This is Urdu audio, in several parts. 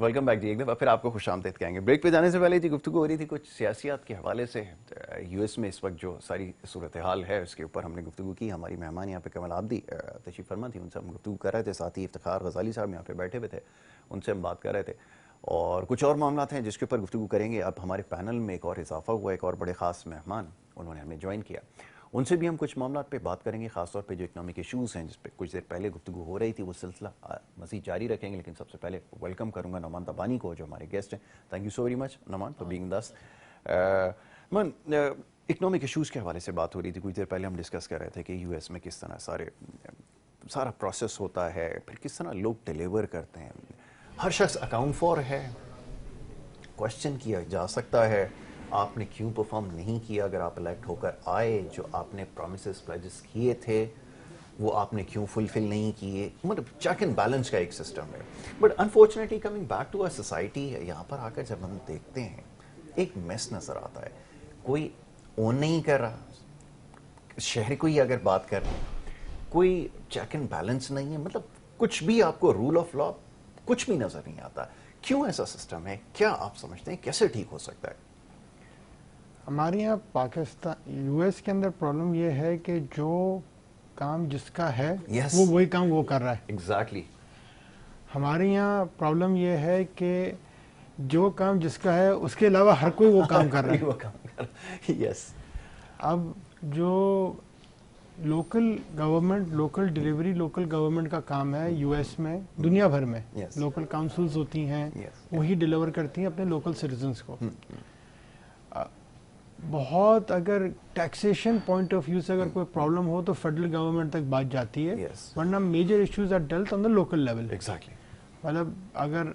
ویلکم بیک جی. ایک دفعہ پھر آپ کو خوش آمدید کہیں گے. بریک پہ جانے سے پہلے تھی گفتگو ہو رہی تھی کچھ سیاسیات کے حوالے سے. یو ایس میں اس وقت جو ساری صورتحال ہے اس کے اوپر ہم نے گفتگو کی. ہماری مہمان یہاں پہ کمل عابدی تشریف فرما تھی, ان سے ہم گفتگو کر رہے تھے. ساتھ ہی افتخار غزالی صاحب یہاں پہ بیٹھے ہوئے تھے, ان سے ہم بات کر رہے تھے. اور کچھ اور معاملات ہیں جس کے اوپر گفتگو کریں گے. اب ہمارے پینل میں ایک اور اضافہ ہوا, ایک اور بڑے خاص مہمان انہوں نے ہمیں جوائن کیا. ان سے بھی ہم کچھ معاملات پہ بات کریں گے, خاص طور پہ جو اکنامک ایشوز ہیں جس پہ کچھ دیر پہلے گفتگو ہو رہی تھی, وہ سلسلہ مزید جاری رکھیں گے. لیکن سب سے پہلے ویلکم کروں گا نعمان تبانی کو جو ہمارے گیسٹ ہیں. Thank you so very much Noman for being this. من اکنامک ایشوز کے حوالے سے بات ہو رہی تھی کچھ دیر پہلے. ہم ڈسکس کر رہے تھے کہ یو ایس میں کس طرح سارا پروسیس ہوتا ہے, پھر کس طرح لوگ ڈیلیور کرتے ہیں. ہر شخص اکاؤنٹ فور ہے, کوشچن کیا جا سکتا ہے آپ نے کیوں پرفارم نہیں کیا اگر آپ الیکٹ ہو کر آئے. جو آپ نے پرومسز پلیجز کیے تھے وہ آپ نے کیوں فلفل نہیں کیے. مطلب چیک اینڈ بیلنس کا ایک سسٹم ہے. But unfortunately coming back to our society, یہاں پر آ کر جب ہم دیکھتے ہیں ایک میس نظر آتا ہے. کوئی اون نہیں کر رہا, شہر کو ہی اگر بات کر رہے ہیں, کوئی چیک اینڈ بیلنس نہیں ہے. مطلب کچھ بھی آپ کو رول آف لا کچھ بھی نظر نہیں آتا. کیوں ایسا سسٹم ہے, کیا آپ سمجھتے ہیں کیسے ٹھیک ہو سکتا ہے؟ ہمارے یہاں پاکستان یو ایس کے اندر پرابلم یہ ہے کہ جو کام جس کا ہے وہ وہی کام وہ کر رہا ہے. ایگزیکٹلی. ہمارے یہاں پرابلم یہ ہے کہ جو کام جس کا ہے اس کے علاوہ ہر کوئی وہ کام کر رہا ہے. یس. اب جو local government, local delivery local government کا کام ہے یو ایس میں, دنیا بھر میں لوکل کاؤنسلز ہوتی ہیں, وہی ڈیلیور کرتی ہیں اپنے لوکل سٹیزنس کو. بہت اگر ٹیکسیشن پوائنٹ آف ویو سے اگر کوئی پرابلم ہو تو فیڈرل گورنمنٹ تک بات جاتی ہے, ورنہ major issues are dealt on the local level. مطلب اگر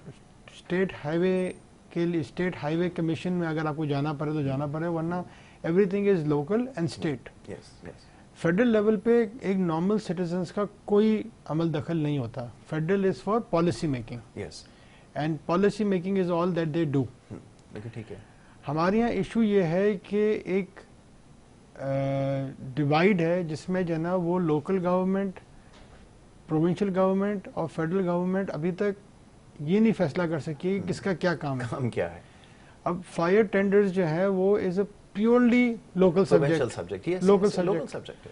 اسٹیٹ ہائی وے کمیشن میں اگر آپ کو جانا پڑے تو جانا پڑے, ورنہ every thing is local and state. Federal level پہ ایک نارمل سٹیزنس کا کوئی عمل دخل نہیں ہوتا. Federal is for policy making, and policy making is all that they do. ٹھیک ہے. ہمارے یہاں ایشو یہ ہے کہ ایک ڈیوائڈ ہے جس میں جو ہے نا وہ لوکل گورنمنٹ, پروونشل گورنمنٹ اور فیڈرل گورنمنٹ ابھی تک یہ نہیں فیصلہ کر سکی کہ کس کا کیا کام کیا ہے. اب فائر ٹینڈرز جو ہے وہ is a purely local subject. Local subject.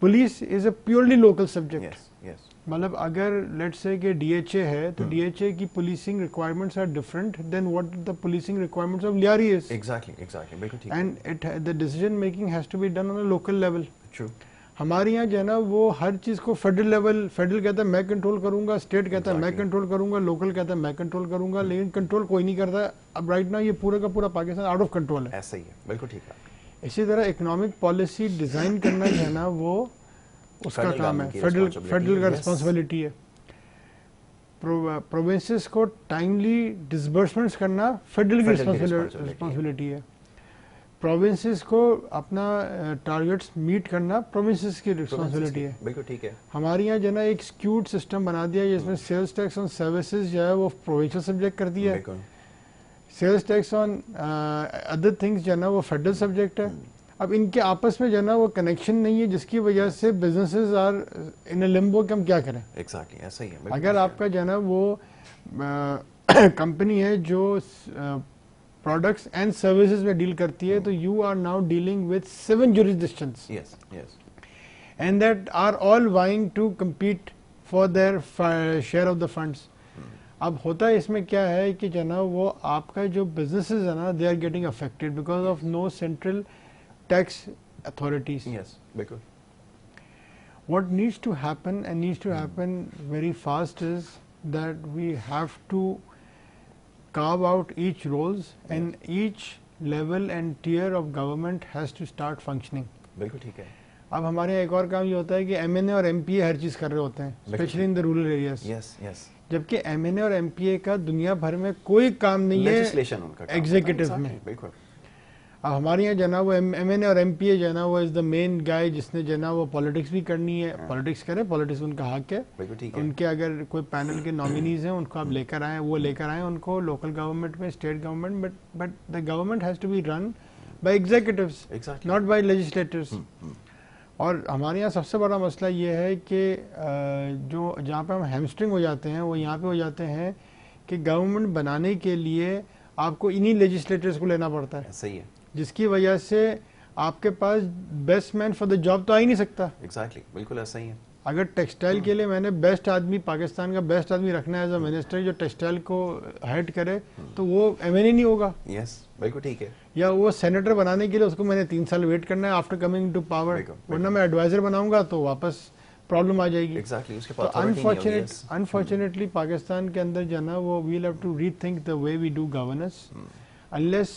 Police is a purely local subject. مطلب اگر لیٹ سے کہ ڈی ایچ اے ہے تو ڈی ایچ اے کی policing requirements are different than what the policing requirements of Lyari is. Exactly. And the decision making has to be done on a local level. ہمارے یہاں جو ہے نا وہ ہر چیز کو فیڈرل لیول, فیڈرل کہتا ہے میں کنٹرول کروں گا, اسٹیٹ کہتا ہے میں کنٹرول کروں گا, لوکل کہتا ہے میں کنٹرول کروں گا, لیکن کنٹرول کوئی نہیں کرتا. اب رائٹ نا یہ پورا کا پورا پاکستان آؤٹ آف کنٹرول ہے. ایسا ہی ہے, بالکل ٹھیک ہے. اسی طرح اکنامک پالیسی ڈیزائن کرنا جو ہے نا وہ اس کا کام ہے, فیڈرل کا رسپانسبلٹی ہے. پروونسز کو ٹائملی ڈسبرسمنٹس کرنا فیڈرل کی رسپانسبلٹی ہے. پروونسز کو اپنا ٹارگیٹس میٹ کرنا پروونسز کی رسپانسبلٹی ہے. بالکل ٹھیک ہے. ہمارے یہاں جو ہے نا ایک اسکیوڈ سسٹم بنا دیا جس میں سیلز ٹیکس آن سروسز جو ہے وہ پروونشل سبجیکٹ کر دیا ہے, sales tax on other things جو ہے نا وہ فیڈرل سبجیکٹ ہے. اب ان کے آپس میں جو ہے نا وہ کنیکشن نہیں ہے, جس کی وجہ سے بزنسز آر ان اے لمبو کہ ہم کیا کریں. ایگزیکٹلی ایسا ہی ہے. اگر آپ کا جو ہے نا وہ کمپنی ہے جو پروڈکٹس اینڈ سروسز میں ڈیل کرتی ہے تو you are now dealing with 7 jurisdictions and that are all vying to compete for their share of the funds. اب ہوتا ہے اس میں کیا ہے کہ جو ہے نا وہ آپ کا جو بزنسز ہے نا they are getting affected because of no central tax authorities. What needs to happen and needs to happen very fast is that we have to carve out each roles and each level and tier of government has to start functioning. بالکل ٹھیک ہے. اب ہمارے یہاں ایک اور کام یہ ہوتا ہے کہ ایم این اے اور ایم پی اے ہر چیز کر رہے ہوتے ہیں, especially in the rural areas. جبکہ ایم این اے اور ایم پی اے کا دنیا بھر میں کوئی کام نہیں ہے ایگزیکٹو میں. اب ہمارے یہاں جو ہے نا وہ ایم این اے اور ایم پی اے جو ہے نا وہ از دا مین گائے جس نے جو ہے نا وہ پالیٹکس بھی کرنی ہے. پالیٹکس کرے, پالیٹکس ان کا حق ہے. ان کے اگر کوئی پینل کے نامینیز ہیں ان کو آپ لے کر آئیں, وہ لے کر آئیں ان کو لوکل گورنمنٹ میں, state government, but the government has to be run by executives not by legislators. اور ہمارے یہاں سب سے بڑا مسئلہ یہ ہے کہ جو جہاں پہ ہم ہیمسٹرنگ ہو جاتے ہیں وہ یہاں پہ ہو جاتے ہیں کہ گورنمنٹ بنانے کے لیے آپ کو انہی لیجسلیٹرز کو لینا پڑتا ہے. صحیح ہے. جس کی وجہ سے آپ کے پاس best man for the job تو آ ہی نہیں سکتا. ایگزیکٹلی, بالکل ایسا ہی ہے. اگر ٹیکسٹائل کے لیے میں نے بیسٹ آدمی, پاکستان کا بیسٹ آدمی رکھنا ہے ایز اے منسٹر جو ٹیکسٹائل کو ہیڈ کرے, تو وہ ایم این اے نہیں ہوگا. یس, بالکل ٹھیک ہے. یا وہ سینیٹر بنانے کے لیے اس کو میں نے 3 سال ویٹ کرنا ہے آفٹر کمنگ ٹو پاور, ورنہ میں ایڈوائزر بناؤں گا تو واپس پرابلم آ جائے گی. انفارچونیٹلی پاکستان کے اندر جو ہے نا وہ we'll have to rethink the way we do governance unless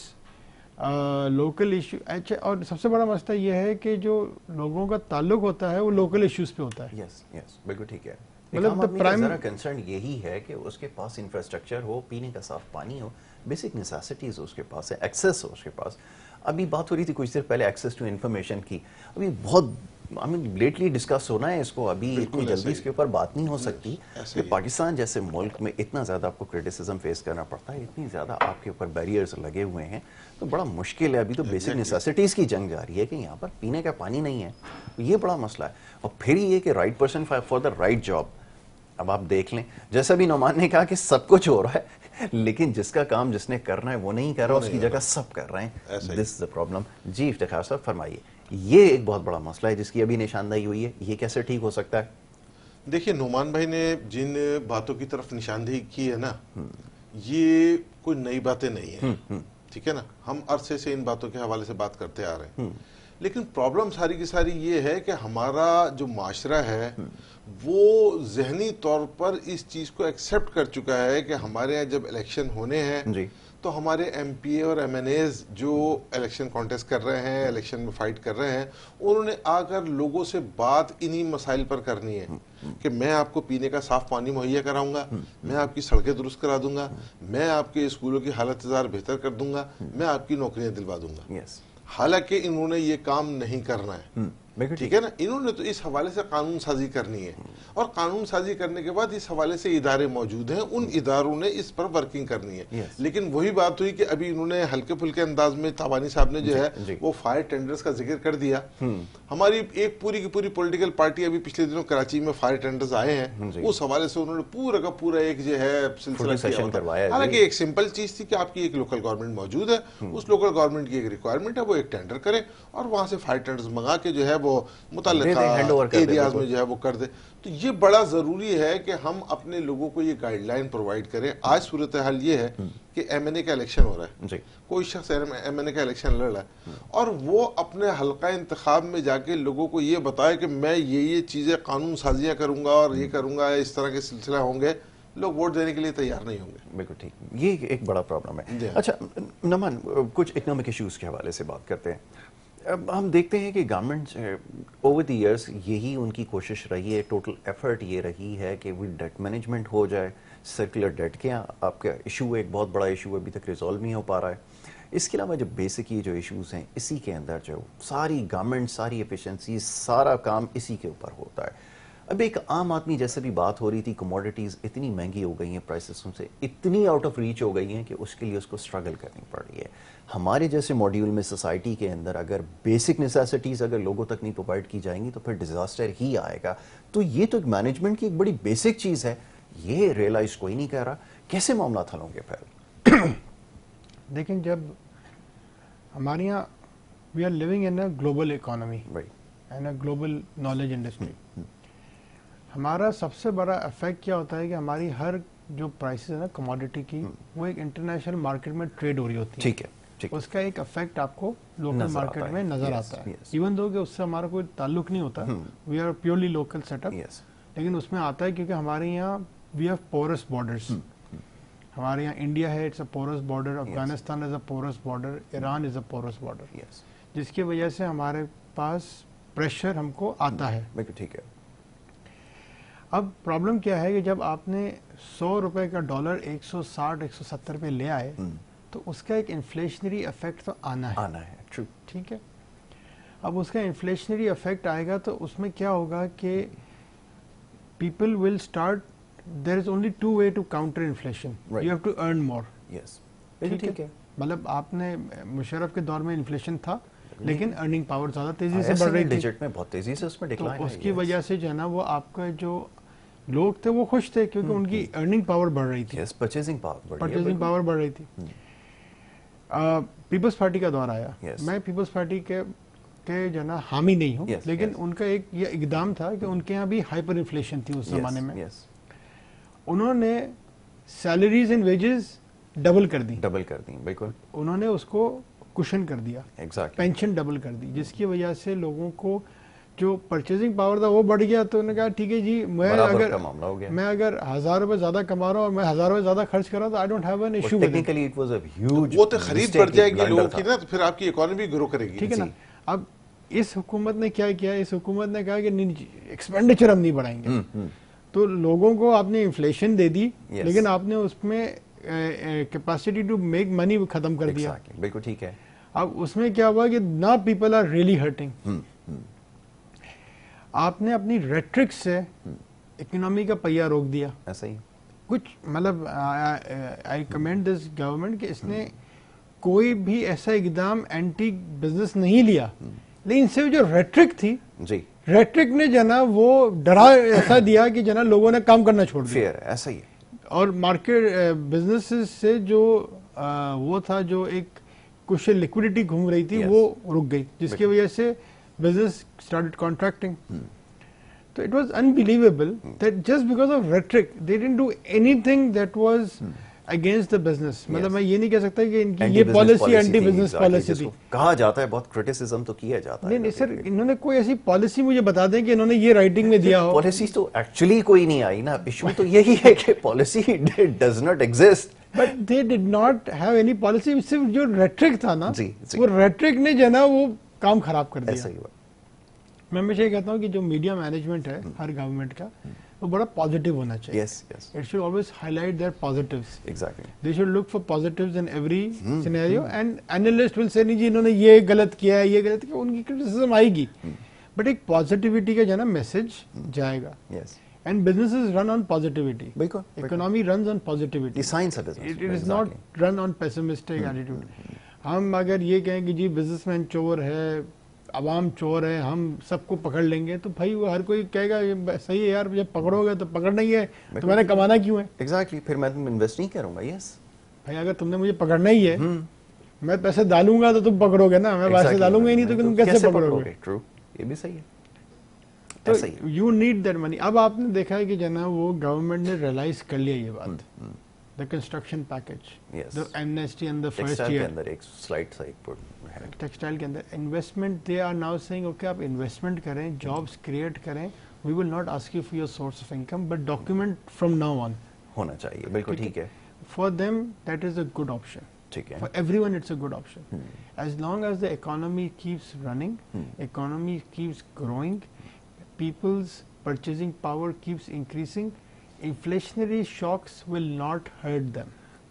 local issue. اچھا, اور سب سے بڑا مسئلہ یہ ہے کہ جو لوگوں کا تعلق ہوتا ہے وہ لوکل ایشوز پہ ہوتا ہے. یس یس, بالکل ٹھیک ہے. مطلب پرائم کنسرن یہی ہے کہ اس کے پاس انفراسٹرکچر ہو, پینے کا صاف پانی ہو, بیسک نیسیسٹیز اس کے پاس ہے, ایکسیس ہو اس کے پاس. ابھی بات ہو رہی تھی کچھ دیر پہلے ایکسیس ٹو انفارمیشن کی, ابھی بہت لیٹلی ڈسکس ہونا ہے اس کو, ابھی اتنی جلدی اس کے اوپر بات نہیں ہو سکتی کہ پاکستان جیسے ملک میں اتنا زیادہ آپ کو کرٹیسزم فیس کرنا پڑتا ہے, اتنی زیادہ آپ کے اوپر بیریئرز لگے ہوئے ہیں, تو بڑا مشکل ہے. ابھی تو بیسک نیسیسٹیز کی جنگ جاری ہے کہ یہاں پر پینے کا پانی نہیں ہے, یہ بڑا مسئلہ ہے. اور پھر یہ کہ right person for the right job. اب آپ دیکھ لیں, جیسا بھی نعمان نے کہا کہ سب کچھ ہو رہا ہے, لیکن جس کا کام جس نے کرنا ہے وہ نہیں کر رہا, اس کی جگہ سب کر رہے ہیں. دس از دا پرابلم. جی افتخار صاحب فرمائیے. یہ ایک بہت بڑا مسئلہ ہے جس کی ابھی نشاندہی ہوئی ہے, یہ کیسے ٹھیک ہو سکتا ہے؟ دیکھیے, نعمان بھائی نے جن باتوں کی طرف نشاندہی کی ہے نا, یہ کوئی نئی باتیں نہیں ہیں, ٹھیک ہے نا. ہم عرصے سے ان باتوں کے حوالے سے بات کرتے آ رہے ہیں, لیکن پرابلم ساری کی ساری یہ ہے کہ ہمارا جو معاشرہ ہے وہ ذہنی طور پر اس چیز کو ایکسیپٹ کر چکا ہے کہ ہمارے یہاں جب الیکشن ہونے ہیں تو ہمارے ایم پی اے اور ایم این ایز جو الیکشن کانٹیسٹ کر رہے ہیں, الیکشن میں فائٹ کر رہے ہیں, انہوں نے آ کر لوگوں سے بات انہی مسائل پر کرنی ہے کہ میں آپ کو پینے کا صاف پانی مہیا کراؤں گا, میں آپ کی سڑکیں درست کرا دوں گا, میں آپ کے اسکولوں کی حالت بہتر کر دوں گا, میں آپ کی نوکریاں دلوا دوں گا. حالانکہ انہوں نے یہ کام نہیں کرنا ہے, ٹھیک ہے نا. انہوں نے تو اس حوالے سے قانون سازی کرنی ہے, اور قانون سازی کرنے کے بعد اس حوالے سے ادارے موجود ہیں, ان اداروں نے اس پر ورکنگ کرنی ہے. لیکن وہی بات ہوئی کہ ابھی انہوں نے ہلکے پھلکے انداز میں تابانی صاحب نے جو ہے وہ فائر ٹینڈرز کا ذکر کر دیا. ہماری ایک پوری کی پوری پولیٹیکل پارٹی ابھی پچھلے دنوں کراچی میں فائر ٹینڈرز آئے ہیں, اس حوالے سے انہوں نے پورا کا پورا ایک جو ہے سلسلہ کیا. حالانکہ ایک سمپل چیز تھی کہ آپ کی ایک لوکل گورنمنٹ موجود ہے, اس لوکل گورنمنٹ کی ایک ریکوائرمنٹ ہے, وہ ایک ٹینڈر کرے اور وہاں سے فائر ٹینڈرز منگا کے جو ہے وہ متعلقہ ایریاز میں جو ہے وہ کر دے. تو یہ بڑا ضروری ہے کہ ہم اپنے لوگوں کو یہ گائیڈ لائن پرووائڈ کریں. آج صورتحال یہ ہے کہ ایم این اے کا الیکشن ہو رہا ہے, کوئی شخص ایم این اے کا الیکشن لڑ رہا ہے, اور وہ اپنے حلقہ انتخاب میں جا کے لوگوں کو یہ بتائے کہ میں یہ چیزیں قانون سازیاں کروں گا اور یہ کروں گا, اس طرح کے سلسلہ ہوں گے, لوگ ووٹ دینے کے لیے تیار نہیں ہوں گے. بالکل ٹھیک, یہ ایک بڑا پرابلم ہے. اچھا نعمان, کچھ اکنامک ایشوز کے حوالے سے بات کرتے ہیں. اب ہم دیکھتے ہیں کہ گورنمنٹ اوور دی ایئرس یہی ان کی کوشش رہی ہے, ٹوٹل ایفرٹ یہ رہی ہے کہ وہ ڈیٹ مینجمنٹ ہو جائے. سرکولر ڈیٹ کے آپ کا ایشو ایک بہت بڑا ایشو ابھی تک ریزالو نہیں ہو پا رہا ہے. اس کے علاوہ جو بیسک یہ جو ایشوز ہیں, اسی کے اندر جو ساری گورنمنٹ, ساری ایفیشنسی, سارا کام اسی کے اوپر ہوتا ہے. اب ایک عام آدمی جیسے بھی بات ہو رہی تھی, کموڈیٹیز اتنی مہنگی ہو گئی ہیں, پرائسز سے اتنی آؤٹ آف ریچ ہو گئی ہیں کہ اس کے لیے اس کو اسٹرگل کرنی پڑ رہی ہے. ہمارے جیسے ماڈیول میں سوسائٹی کے اندر اگر بیسک نیسیسٹیز اگر لوگوں تک نہیں پرووائڈ کی جائیں گی تو پھر ڈیزاسٹر ہی آئے گا. تو یہ تو ایک مینجمنٹ کی ایک بڑی بیسک چیز ہے, یہ ریئلائز کوئی نہیں کر رہا. کیسے معاملات حل ہوں گے پھر؟ دیکھیں, جب ہمارے یہاں we are living in a global economy and a global knowledge industry, ہمارا سب سے بڑا افیکٹ کیا ہوتا ہے کہ ہماری ہر جو پرائسز ہے نا کموڈیٹی کی, وہ ایک انٹرنیشنل مارکیٹ میں ٹریڈ ہو رہی ہوتی ہے. ٹھیک ہے, اس کا ایک افیکٹ آپ کو لوکل مارکیٹ میں نظر آتا ہے, ایون دو کہ اس سے ہمارا کوئی تعلق نہیں ہوتا, we are purely local set up, لیکن اس میں آتا ہے کیونکہ ہمارے یہاں وی ہیو پورس بارڈرس. ہمارے یہاں انڈیا ہے, it's a porous border, Afghanistan is a porous border, Iran is a porous border, جس کی وجہ سے ہمارے پاس پریشر ہم کو آتا ہے. ٹھیک ہے. اب پرابلم کیا ہے کہ جب آپ نے 100 روپے کا ڈالر 160 170 پہ لے آئے تو اس کا ایک انفلیشنری افیکٹ تو آنا ہے. ٹھیک ہے, اب اس کا انفلیشنری افیکٹ آئے گا تو اس میں کیا ہوگا کہ people will start, there is only 2 way to counter inflation, you have to earn more. ٹھیک ہے, مطلب آپ نے مشرف کے دور میں انفلیشن تھا لیکن ارننگ پاور زیادہ تیزی سے بڑھ رہی تھی, بہت تیزی سے اس میں ڈکلائن ہے. اس کی وجہ سے جو ہے نا وہ آپ کا جو لوگ تھے وہ خوش تھے کیونکہ ان کی ارننگ پاور بڑھ رہی تھی, پرچیزنگ پاور بڑھ رہی تھی. پیپلز پارٹی کا دور آیا, میں پیپلز پارٹی کے جو نا حامی نہیں ہوں, لیکن ان کا ایک یہ اقدام تھا کہ ان کے یہاں بھی ہائپر انفلیشن تھی اس زمانے میں. انہوں نے سیلریز اینڈ ویجز ڈبل کر دی, بالکل. انہوں نے اس کو کشن کر دیا, پینشن ڈبل کر دی, جس کی وجہ سے لوگوں کو جو پرچیزنگ پاور تھا وہ بڑھ گیا. تو انہوں نے کہا ٹھیک ہے جی, میں اگر 1000 روپے زیادہ کما رہا ہوں اور میں 1000 روپے زیادہ خرچ کر رہا ہوں تو I don't have an issue. Technically it was a huge, وہ تو خرید بڑھ جائے گی لوگوں کی نا, تو پھر آپ کی اکانومی گرو کرے گی, ٹھیک ہے نا. اب اس حکومت نے کیا کیا, اس حکومت نے کہا کہ ایکسپینڈیچر ہم نہیں بڑھائیں گے. تو لوگوں کو آپ نے انفلیشن دے دی, لیکن آپ نے اس میں کیپیسٹی ٹو میک منی ختم کر دیا. بالکل ٹھیک ہے. اب اس میں کیا ہوا کہ نا پیپل آر ریئلی ہرٹنگ. آپ نے اپنی ریٹرک سے اکنامی کا پہیہ روک دیا. ایسا ہی کچھ مطلب آئی کمینڈ دس گورنمنٹ کہ اس نے کوئی بھی ایسا اقدام اینٹی بزنس نہیں لیا, لیکن سے جو ریٹرک تھی, جی ریٹرک نے جنا وہ ڈرا ایسا دیا کہ جنا لوگوں نے کام کرنا چھوڑ دیا. ایسا ہی. اور مارکیٹ بزنس سے جو وہ تھا, جو ایک کچھ لیکوڈیٹی گھوم رہی تھی, وہ رک گئی, جس کی وجہ سے business started contracting. So it was unbelievable that just because of rhetoric, they didn't do anything that was against the business. مطلب میں یہ نہیں کہہ سکتا کہ ان کی یہ پالیسی اینٹی بزنس پالیسی تھی. کہا جاتا ہے بہت کرٹیسزم تو کیا جاتا ہے. نہیں سر, انہوں نے کوئی ایسی پالیسی مجھے بتا دیں کہ انہوں نے یہ رائٹنگ میں دیا ہو. پالیسی تو ایکچولی کوئی نہیں آئی نا, ایشو تو یہی ہے کہ policy does not exist. But they did not have any policy. صرف جو ریٹرک تھا نا, وہ ریٹرک نے جو نا وہ کام خراب کر دیا. میں ہمیشہ یہ کہتا ہوں کہ جو میڈیا مینجمنٹ ہے ہر گورنمنٹ کا, وہ بڑا پازیٹیو ہونا چاہیے. It should always highlight their positives. They should look for positives in every scenario. And analyst will say نہیں جی انہوں نے یہ غلط کیا ہے, یہ غلط کیا, ان کی criticism آئے گی, بٹ ایک پازیٹیوٹی کا جو نا میسج جائے گا. And businesses run on positivity. Economy runs on positivity. Science of business. It is not run on pessimistic attitude. ہم اگر یہ کہیں کہ جی بزنس مین چور ہے, عوام چور ہے, ہم سب کو پکڑ لیں گے, تو بھائی وہ ہر کوئی کہے گا صحیح ہے یار, جب پکڑو گے تو پکڑنا ہی ہے, تو میں نے کمانا کیوں ہے. ایگزیکٹلی, پھر میں انویسٹ نہیں کروں گا. یس بھائی, اگر تم نے مجھے پکڑنا ہی ہے, میں پیسے ڈالوں گا تو تم پکڑو گے نا, میں پیسے ڈالوں گا ہی نہیں تو تم کیسے پکڑو گے. ٹرو, یہ بھی صحیح ہے. تو یو نیڈ دیٹ منی. اب آپ نے دیکھا ہے کہ جناب وہ گورنمنٹ نے ریئلائز کر لیا یہ بات. The construction package, the amnesty and the first year. ایک سلائڈ سا ایک ٹیکسٹائل کے اندر investment, they are now saying okay آپ انویسٹمنٹ کریں, جابس کریٹ کریں, we will not ask you for your source of income, but document from now on. ہونا چاہیے. بالکل ٹھیک ہے. For them that is a good option. ٹھیک ہے. For everyone it's a good option. As long as the economy keeps running, economy keeps growing, people's purchasing power keeps increasing, inflationary shocks will not hurt them.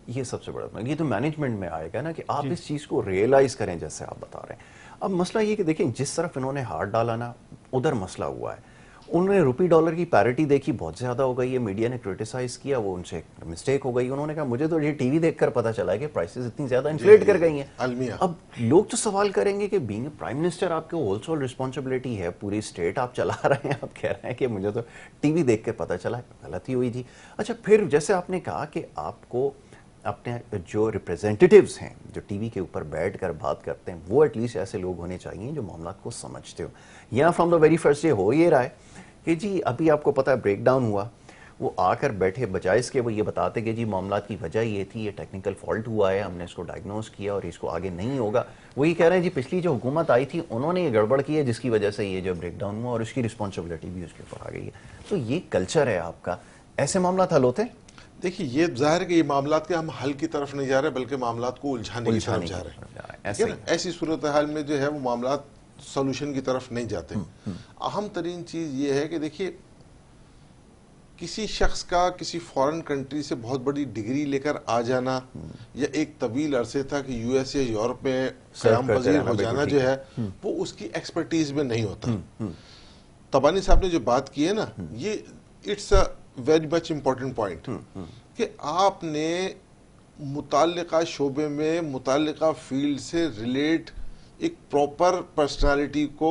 یہ سب سے بڑا, یہ تو مینجمنٹ میں آئے گا نا کہ آپ اس چیز کو ریئلائز کریں جیسے آپ بتا رہے ہیں. اب مسئلہ یہ کہ دیکھیں جس طرف انہوں نے ہاتھ ڈالا نا, ادھر مسئلہ ہوا ہے. انہوں نے روپی ڈالر کی پیرٹی دیکھی, بہت زیادہ ہو گئی ہے, میڈیا نے کرٹیسائز کیا, وہ ان سے مسٹیک ہو گئی. انہوں نے کہا مجھے تو یہ ٹی وی دیکھ کر پتا چلا ہے کہ پرائسز اتنی زیادہ انفلیٹ کر گئی ہیں. اب لوگ تو سوال کریں گے کہ بینگ اے پرائم منسٹر آپ کو ہول سول رسپانسبلٹی ہے, پوری اسٹیٹ آپ چلا رہے ہیں, آپ کہہ رہے ہیں کہ مجھے تو ٹی وی دیکھ کے پتا چلا, غلطی ہوئی تھی. اچھا, پھر جیسے آپ نے کہا کہ آپ کو اپنے جو ریپریزنٹیٹیوز ہیں جو ٹی وی کے اوپر بیٹھ کر بات کرتے ہیں, وہ ایٹ لیسٹ ایسے لوگ ہونے چاہیے جو معاملات کو سمجھتے ہو. یہاں from the very first day ہو یہ رہا ہے کہ جی ابھی آپ کو پتا ہے بریک ڈاؤن ہوا, وہ آ کر بیٹھے, بجائے اس کے وہ یہ بتاتے کہ جی معاملات کی وجہ یہ تھی, یہ ٹیکنیکل فالٹ ہوا ہے, ہم نے اس کو ڈائگنوز کیا اور اس کو آگے نہیں ہوگا. وہ یہ کہہ رہے ہیں جی پچھلی جو حکومت آئی تھی انہوں نے یہ گڑبڑ کی ہے جس کی وجہ سے یہ جو بریک ڈاؤن ہوا, اور اس کی رسپانسبلٹی بھی اس کے اوپر آ گئی ہے. تو یہ کلچر ہے آپ کا. ایسے معاملات حل ہوتے ہیں؟ دیکھیے, یہ ظاہر ہے کہ یہ معاملات کے ہم حل کی طرف نہیں جا رہے بلکہ معاملات کو الجھانے کی طرف جا رہے ہیں. ایسی صورتحال میں جو ہے وہ معاملات سولوشن کی طرف نہیں جاتے. اہم ترین چیز یہ ہے کہ دیکھیے, کسی شخص کا کسی فورن کنٹری سے بہت بڑی ڈگری لے کر آ جانا, یا ایک طویل عرصے تک یو ایس یا یورپ میں قیام پذیر ہو جانا جو ہے وہ اس کی ایکسپرٹیز میں نہیں ہوتا. تبانی صاحب نے جو بات کی ہے نا, یہ it's a very much important point کہ آپ نے متعلقہ شعبے میں متعلقہ فیلڈ سے ریلیٹ ایک پراپر پرسنالٹی کو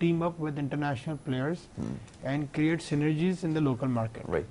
team up with international players and create synergies in the local market. Right.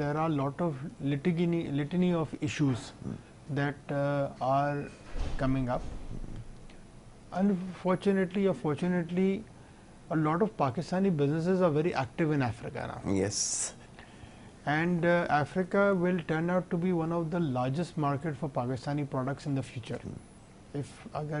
there are lot of litany of issues that are coming up. Unfortunately or fortunately, a lot of Pakistani businesses are very active in Africa now. Yes. And Africa will turn out to be one of the largest market for Pakistani products in the future. If agar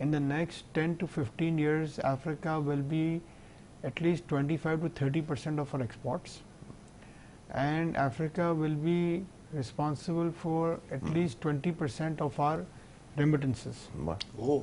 in the next 10 to 15 years Africa will be at least 25 to 30% of our exports, and Africa will be responsible for at least 20% of our remittances. Oh,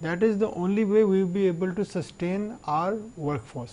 That is the only way we will be able to sustain our workforce.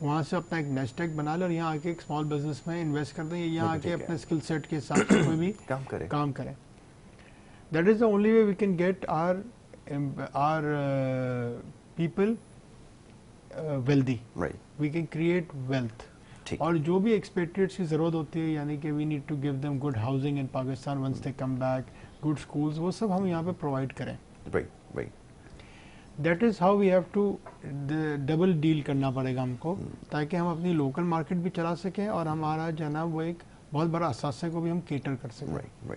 وہاں سے اپنا ایک نیسٹ ایگ بنا لے اور یہاں آ کے ایک اسمال بزنس میں انویسٹ کر دیں, یہاں آ کے اپنے اسکل سیٹ کے حساب سے کوئی بھی کام کریں. That is the only way we can get our people wealthy, we can create wealth. اور جو بھی ایکسپیٹریٹس کی ضرورت ہوتی ہے, یعنی کہ we need to give them good housing in Pakistan once they come back, good schools, وہ سب ہم یہاں پہ پرووائڈ کریں. That is how we have to double deal کرنا پڑے گا ہم کو, تاکہ ہم اپنی لوکل مارکیٹ بھی چلا سکیں اور ہمارا جو ہے نا وہ ایک بہت بڑا اثاثے کو بھی ہم کیٹر کر سکیں.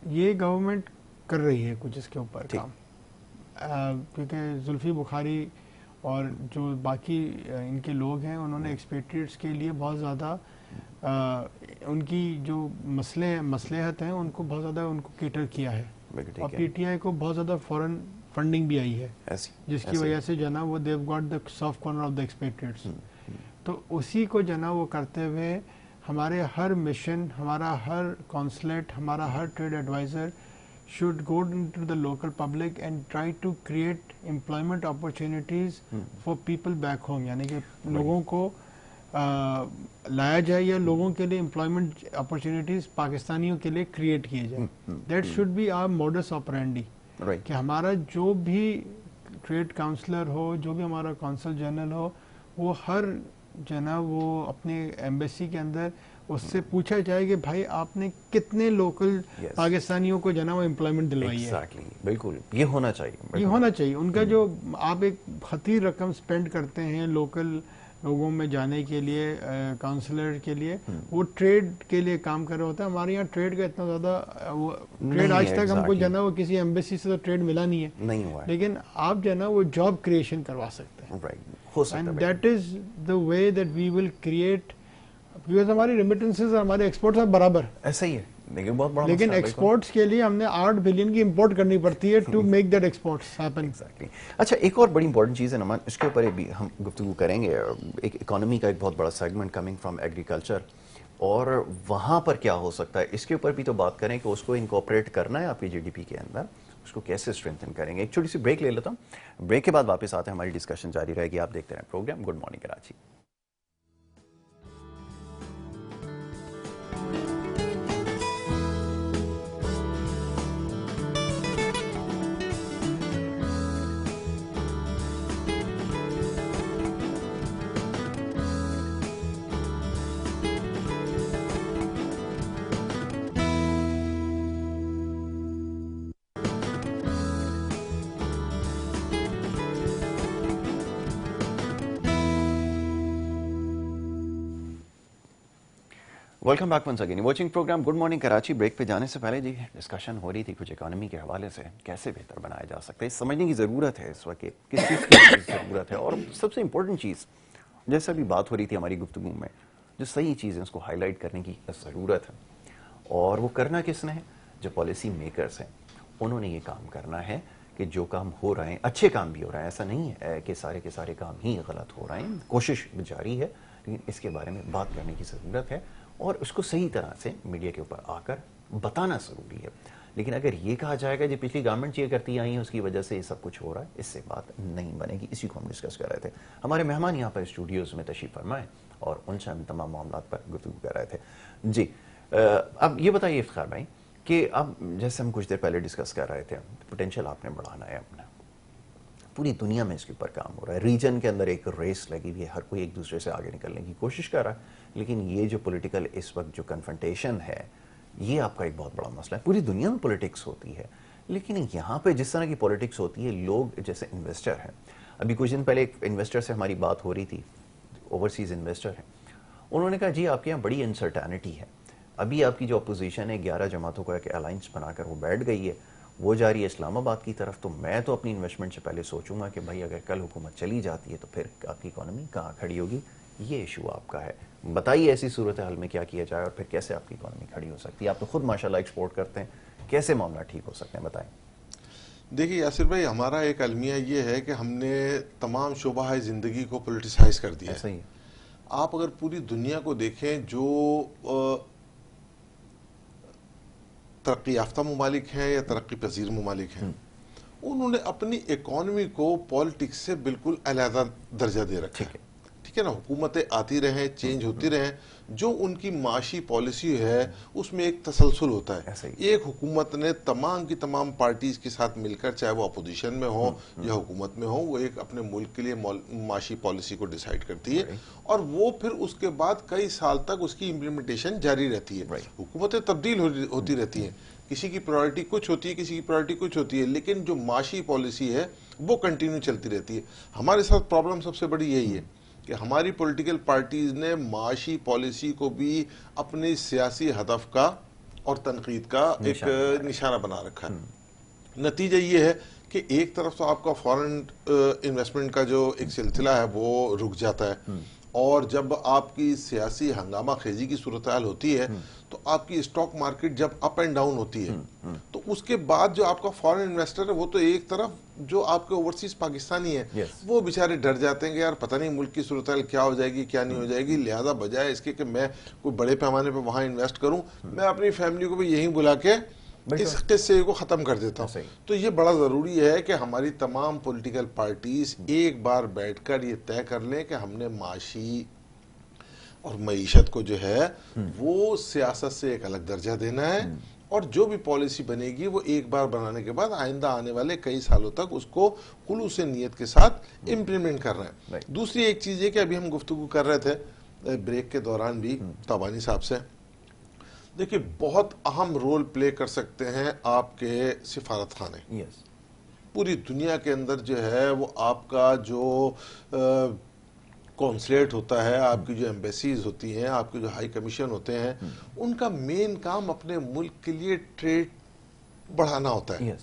یہ گورنمنٹ کر رہی ہے کچھ اس کے اوپر کام, کیونکہ زلفی بخاری اور جو باقی ان کے لوگ ہیں انہوں نے ایکسپیٹریٹس کے لیے بہت زیادہ ان کی جو مصلحت ہیں ان کو بہت زیادہ ان کو کیٹر کیا ہے, اور پی ٹی آئی کو بہت زیادہ فورن فنڈنگ بھی آئی ہے, جس کی وجہ سے جو نا وہ they've got the soft corner of the expatriates. تو اسی کو جو نا وہ کرتے ہوئے ہمارے ہر مشن, ہمارا ہر کونسلیٹ, ہمارا ہر trade adviser should go into the local public and try to create employment opportunities for people back home, یعنی کہ لوگوں کو لایا جائے یا لوگوں کے لیے employment opportunities پاکستانیوں کے لیے کریٹ کیے جائیں. That should be our modus operandi, کہ ہمارا جو بھی ٹریڈ کاؤنسلر ہو, جو بھی ہمارا کونسل جنرل ہو, وہ ہر جو ہے نا وہ اپنے ایمبیسی کے اندر اس سے پوچھا جائے کہ بھائی آپ نے کتنے لوکل پاکستانیوں کو جو ہے نا وہ امپلائمنٹ دلوائی ہے. بالکل یہ ہونا چاہیے, یہ ہونا چاہیے. ان کا جو آپ ایک خطیر رقم سپینڈ کرتے ہیں لوکل لوگوں میں جانے کے لیے, کاؤنسلر کے لیے, وہ ٹریڈ کے لیے کام کر رہا ہوتا ہے. ہمارے یہاں ٹریڈ کا اتنا زیادہ وہ ٹریڈ آج تک ہم کو جو ہے نا وہ کسی ایمبیسی سے تو ٹریڈ ملا نہیں ہے, لیکن آپ جو ہے نا وہ جاب کریشن کروا سکتے ہیں. And that is the way that we will create, کیونکہ ہماری ریمیٹنسز اور ہمارے ایکسپورٹس برابر ایسا ہی ہے, لیکن ایکسپورٹس کے لیے ہم نے 8 بلین کی امپورٹ کرنی پڑتی ہے to make that exports happen. اچھا, ایک اور بڑی امپورٹنٹ چیز ہے نمان, اس کے اوپر بھی ہم گفتگو کریں گے. ایک اکانومی کا ایک بہت بڑا سیگمنٹ کمنگ فرام ایگریکلچر, اور وہاں پر کیا ہو سکتا ہے اس کے اوپر بھی تو بات کریں کہ اس کو انکارپوریٹ کرنا ہے آپ کی جی ڈی پی کے اندر, اس کو کیسے اسٹرینتھن کریں گے. ایک چھوٹی سی بریک لے لیتا ہوں, بریک کے بعد واپس آتے ہیں, ہماری ڈسکشن جاری رہے گی. آپ دیکھتے رہیں program good morning Karachi. Welcome back once again, watching program good morning Karachi. Break پہ جانے سے پہلے جی ڈسکشن ہو رہی تھی کچھ اکانومی کے حوالے سے, کیسے بہتر بنایا جا سکتا ہے. سمجھنے کی ضرورت ہے اس وقت کس چیز کی ضرورت ہے, اور سب سے امپورٹنٹ چیز جیسے ابھی بات ہو رہی تھی ہماری گفتگو میں, جو صحیح چیز ہے اس کو ہائی لائٹ کرنے کی ضرورت ہے. اور وہ کرنا کس نے ہے, جو پالیسی میکرز ہیں انہوں نے یہ کام کرنا ہے کہ جو کام ہو رہے ہیں اچھے کام بھی ہو رہے ہیں, ایسا نہیں ہے کہ سارے کے سارے کام ہی غلط ہو رہے ہیں, کوشش جاری ہے, لیکن اس کے بارے میں بات کرنے کی ضرورت ہے اور اس کو صحیح طرح سے میڈیا کے اوپر آ کر بتانا ضروری ہے. لیکن اگر یہ کہا جائے گا جو پچھلی گورنمنٹ یہ کرتی آئی ہیں اس کی وجہ سے یہ سب کچھ ہو رہا ہے, اس سے بات نہیں بنے گی. اسی کو ہم ڈسکس کر رہے تھے. ہمارے مہمان یہاں پر اسٹوڈیوز میں تشریف فرمائے اور ان سے ہم تمام معاملات پر گفتگو کر رہے تھے. جی اب یہ بتائیے افتخار بھائی کہ اب جیسے ہم کچھ دیر پہلے ڈسکس کر رہے تھے, پوٹینشیل آپ نے بڑھانا ہے اپنا, پوری دنیا میں اس کے اوپر کام ہو رہا ہے, ریجن کے اندر ایک ریس لگی ہوئی ہے, ہر کوئی ایک دوسرے سے آگے نکلنے کی کوشش کر رہا ہے. لیکن یہ جو پولیٹیکل اس وقت جو کنفرنٹیشن ہے یہ آپ کا ایک بہت بڑا مسئلہ ہے. پوری دنیا میں پولیٹکس ہوتی ہے, لیکن یہاں پہ جس طرح کی پولیٹکس ہوتی ہے, لوگ جیسے انویسٹر ہیں, ابھی کچھ دن پہلے ایک انویسٹر سے ہماری بات ہو رہی تھی, اوورسیز انویسٹر ہیں, انہوں نے کہا جی آپ کے یہاں بڑی انسرٹینٹی ہے, ابھی آپ کی جو اپوزیشن ہے 11 جماعتوں کا ایک الائنس بنا کر وہ بیٹھ گئی ہے, وہ جا رہی ہے اسلام آباد کی طرف, تو میں تو اپنی انویسٹمنٹ سے پہلے سوچوں گا کہ بھائی اگر کل حکومت چلی جاتی ہے تو پھر آپ کی اکانومی کہاں کھڑی ہوگی. یہ ایشو آپ کا ہے, بتائیے ایسی صورتحال میں کیا کیا جائے اور پھر کیسے آپ کی اکانومی کھڑی ہو سکتی ہے. آپ تو خود ماشاءاللہ ایکسپورٹ کرتے ہیں, کیسے معاملہ ٹھیک ہو سکتے ہیں بتائیں. دیکھیے یاسر بھائی, ہمارا ایک المیہ یہ ہے کہ ہم نے تمام شعبہ زندگی کو پولیٹیسائز کر دیا. ایسا ہی آپ اگر پوری دنیا کو دیکھیں, جو ترقی یافتہ ممالک ہیں یا ترقی پذیر ممالک ہیں, انہوں نے اپنی اکانومی کو پالیٹکس سے بالکل علیحدہ درجہ دے رکھا ہے. ٹھیک ہے نا, حکومتیں آتی رہیں, چینج ہوتی رہیں, جو ان کی معاشی پالیسی ہے اس میں ایک تسلسل ہوتا ہے. ایک حکومت نے تمام کی تمام پارٹیز کے ساتھ مل کر, چاہے وہ اپوزیشن میں ہو یا حکومت میں ہو, وہ ایک اپنے ملک کے لیے معاشی پالیسی کو ڈیسائیڈ کرتی ہے, اور وہ پھر اس کے بعد کئی سال تک اس کی امپلیمنٹیشن جاری رہتی ہے. حکومتیں تبدیل ہوتی رہتی ہیں, کسی کی پرائورٹی کچھ ہوتی ہے, کسی کی پرائورٹی کچھ ہوتی ہے, لیکن جو معاشی پالیسی ہے وہ کنٹینیو چلتی رہتی ہے. ہمارے ساتھ پرابلم سب سے بڑی یہی ہے کہ ہماری پولیٹیکل پارٹیز نے معاشی پالیسی کو بھی اپنی سیاسی ہدف کا اور تنقید کا ایک نشانہ بنا رکھا ہے. نتیجہ یہ ہے کہ ایک طرف تو آپ کا فارن انویسٹمنٹ کا جو ایک سلسلہ ہے وہ رک جاتا ہے, اور جب آپ کی سیاسی ہنگامہ خیزی کی صورتحال ہوتی ہے تو آپ کی اسٹاک مارکیٹ جب اپ اینڈ ڈاؤن ہوتی ہے تو اس کے بعد جو آپ کا فارن انویسٹر ہے وہ تو ایک طرف, جو آپ کے اوورسیز پاکستانی ہیں وہ بیچارے ڈر جاتے ہیں کہ یار پتہ نہیں ملک کی صورتحال کیا ہو جائے گی کیا نہیں ہو جائے گی, لہذا بجائے اس کے کہ میں کوئی بڑے پیمانے پہ وہاں انویسٹ کروں, میں اپنی فیملی کو بھی یہیں بلا کے اس قصے کو ختم کر دیتا ہوں. تو یہ بڑا ضروری ہے کہ ہماری تمام پولیٹیکل پارٹیز ایک بار بیٹھ کر یہ طے کر لیں کہ ہم نے معاشی اور معیشت کو جو ہے وہ سیاست سے ایک الگ درجہ دینا ہے, اور جو بھی پالیسی بنے گی وہ ایک بار بنانے کے بعد آئندہ آنے والے کئی سالوں تک اس کو خلوص نیت کے ساتھ امپلیمنٹ کرنا ہے. دوسری ایک چیز یہ کہ ابھی ہم گفتگو کر رہے تھے بریک کے دوران بھی تابانی صاحب سے, دیکھیں بہت اہم رول پلے کر سکتے ہیں آپ کے سفارت خانے. پوری دنیا کے اندر جو ہے وہ آپ کا جو کونسلیٹ ہوتا ہے, آپ کی جو ایمبیسیز ہوتی ہیں, آپ کے جو ہائی کمیشن ہوتے ہیں, ان کا مین کام اپنے ملک کے لیے ٹریڈ بڑھانا ہوتا ہے.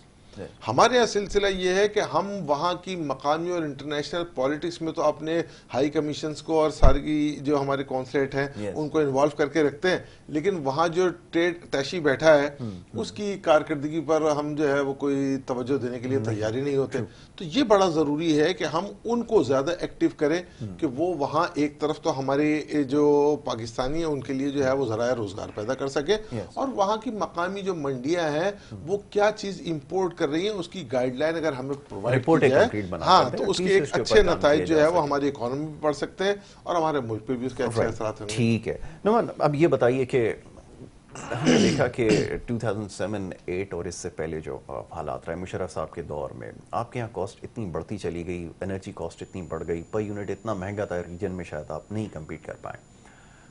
ہمارے یہاں سلسلہ یہ ہے کہ ہم وہاں کی مقامی اور انٹرنیشنل پالیٹکس میں تو اپنے ہائی کمیشنز کو اور ساری جو ہمارے کونسلیٹ ہیں ان کو انوالو کر کے رکھتے ہیں, لیکن وہاں جو ٹریڈ تیشی بیٹھا ہے اس کی کارکردگی پر ہم جو ہے وہ کوئی توجہ دینے کے لیے تیاری نہیں ہوتے. تو یہ بڑا ضروری ہے کہ ہم ان کو زیادہ ایکٹیو کریں کہ وہ وہاں ایک طرف تو ہمارے جو پاکستانی ہیں ان کے لیے جو ہے وہ ذرائع روزگار پیدا کر سکے, اور وہاں کی مقامی جو منڈیاں ہیں وہ کیا چیز امپورٹ کر رہی ہیں اس کی گائیڈ لائن اگر ہمیں پرووائڈ کی جائے, ہاں تو اس کے ایک اچھے نتائج جو ہے وہ ہماری اکانومی پہ پڑ سکتے ہیں اور ہمارے ملک پہ بھی اس کے اچھے اثرات ہوں گے. ٹھیک ہے نعمان, اب یہ بتائیے کہ ہم نے دیکھا کہ 2007-8 اور اس سے پہلے جو حالات رہے مشرف صاحب کے دور میں, آپ کے یہاں کاسٹ اتنی بڑھتی چلی گئی, انرجی کاسٹ اتنی بڑھ گئی, پر یونٹ اتنا مہنگا تھا ریجن میں شاید آپ نہیں کمپیٹ کر پائیں.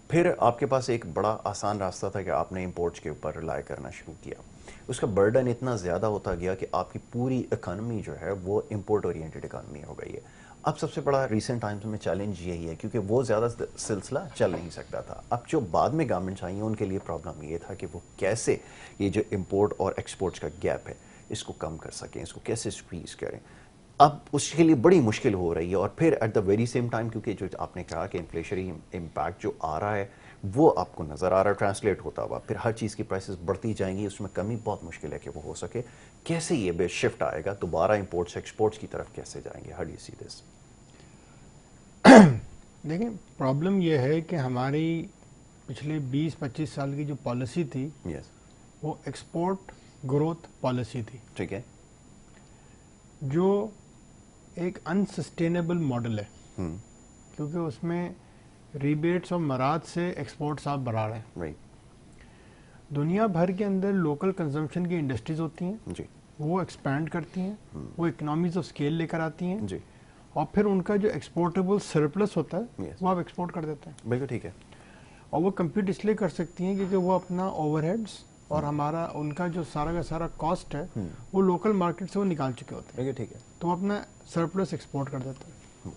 پھر آپ کے پاس ایک بڑا آسان راستہ تھا کہ آپ نے امپورٹس کے اوپر ریلائی کرنا شروع کیا. اس کا برڈن اتنا زیادہ ہوتا گیا کہ آپ کی پوری اکانومی جو ہے وہ امپورٹ اورینٹڈ اکانومی ہو گئی ہے. اب سب سے بڑا ریسنٹ ٹائمز میں چیلنج یہی ہے کیونکہ وہ زیادہ سلسلہ چل نہیں سکتا تھا. اب جو بعد میں گورنمنٹس آئی ہیں ان کے لیے پرابلم یہ تھا کہ وہ کیسے یہ جو امپورٹ اور ایکسپورٹس کا گیپ ہے اس کو کم کر سکیں, اس کو کیسے اسکویز کریں. اب اس کے لیے بڑی مشکل ہو رہی ہے, اور پھر at the very same time کیونکہ جو آپ نے کہا کہ انفلیشنری امپیکٹ جو آ رہا ہے وہ آپ کو نظر آ رہا ہے ٹرانسلیٹ ہوتا ہوا, پھر ہر چیز کی پرائسز بڑھتی جائیں گی, اس میں کمی بہت مشکل ہے کہ وہ ہو سکے. کیسے یہ بے شفٹ آئے گا دوبارہ امپورٹس ایکسپورٹس کی طرف کیسے جائیں گے, ہاؤ ڈو یو سی دس؟ دیکھیں پرابلم یہ ہے کہ ہماری پچھلے 20-25 سال کی جو پالیسی تھی وہ ایکسپورٹ گروتھ پالیسی تھی. ٹھیک ہے, جو ایک انسسٹینیبل ماڈل ہے کیونکہ اس میں ریبیٹس اور مراد سے ایکسپورٹس آپ بڑھا رہے ہیں. دنیا بھر کے اندر لوکل کنزمپشن کی انڈسٹریز ہوتی ہیں, وہ ایکسپینڈ کرتی ہیں, وہ اکنامیز آف اسکیل لے کر آتی ہیں, اور پھر ان کا جو ایکسپورٹیبل سرپلس ہوتا ہے وہ آپ ایکسپورٹ کر دیتے ہیں. بالکل ٹھیک ہے, اور وہ کمپیٹ اس لیے کر سکتی ہیں کیونکہ وہ اپنا اوور ہیڈس اور ہمارا ان کا جو سارا کا سارا کاسٹ ہے وہ لوکل مارکیٹ سے وہ نکال چکے ہوتے ہیں. ٹھیک ہے, تو وہ اپنا سرپلس ایکسپورٹ کر دیتے ہیں.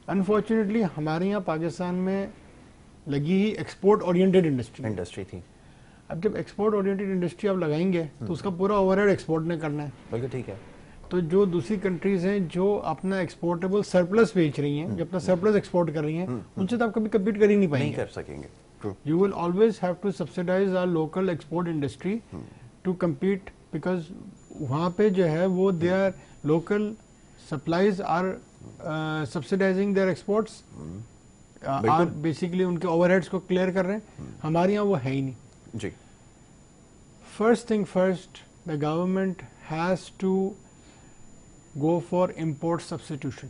انفارچونیٹلی ہمارے یہاں پاکستان میں لگی ہی ایکسپورٹ اورینٹیڈ انڈسٹری تھی. اب جب ایکسپورٹ اورینٹیڈ انڈسٹری آپ لگائیں گے تو اس کا پورا اوور ہیڈ ایکسپورٹ نے کرنا ہے. بالکل ٹھیک ہے. تو جو دوسری کنٹریز ہیں جو اپنا ایکسپورٹیبل سرپلس بیچ رہی ہیں, جو اپنا سرپلس ایکسپورٹ کر رہی ہیں, ان سے تو آپ کبھی کمپیٹ کر ہی نہیں پائیں گے, نہیں کر سکیں گے. You will always have to subsidize our local export industry to compete because وہاں پہ جو ہے وہ their local supplies are subsidizing their exports, are basically ان کے overheads کو clear کر رہے ہیں. ہمارے یہاں وہ ہے ہی نہیں. جی. First thing first, the government has to go for import substitution.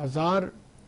1000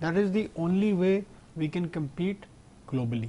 That is the only way we can compete globally.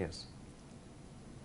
Yes.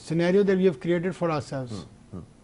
scenario that we have created for ourselves.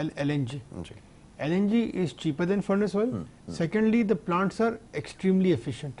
LNG. LNG is cheaper than furnace oil. Secondly, the plants are extremely efficient.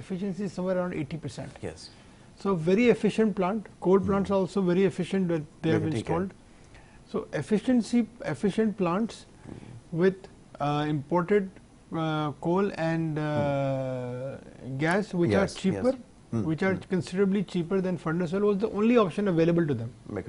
efficiency is somewhere around 80%. Yes. So very efficient plant. Coal plants are also very efficient that they have installed. So efficient plants with imported coal and gas, which are cheaper. Which are considerably cheaper than furnace oil was the only option available to them.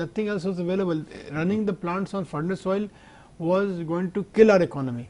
nothing else was available. Running the plants on furnace oil was going to kill our economy.